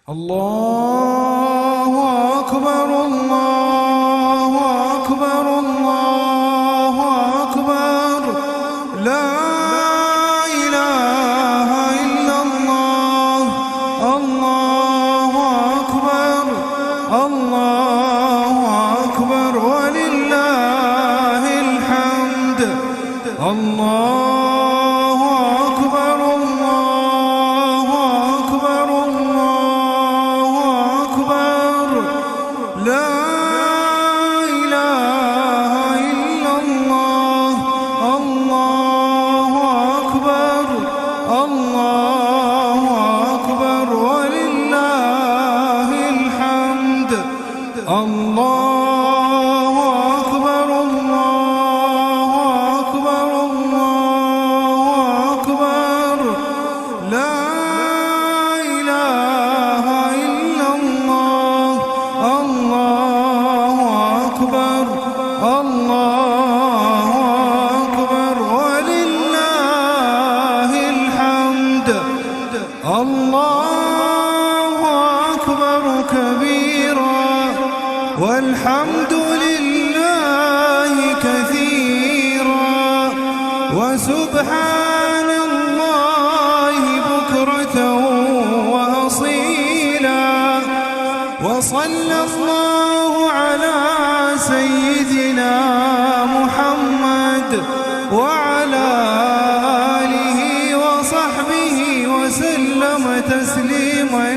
الله أكبر الله أكبر الله أكبر لا إله إلا الله الله أكبر الله أكبر ولله الحمد الله أكبر الله أكبر الله أكبر لا إله إلا الله الله أكبر الله أكبر ولله الحمد الله أكبر الله أكبر الله أكبر لا إله إلا الله الله أكبر الله أكبر ولله الحمد الله أكبر كبيرا والحمد لله كثيرا وسبحان الله بكرة وأصيلا وصلى الله على سيدنا محمد وعلى آله وصحبه وسلم تسليما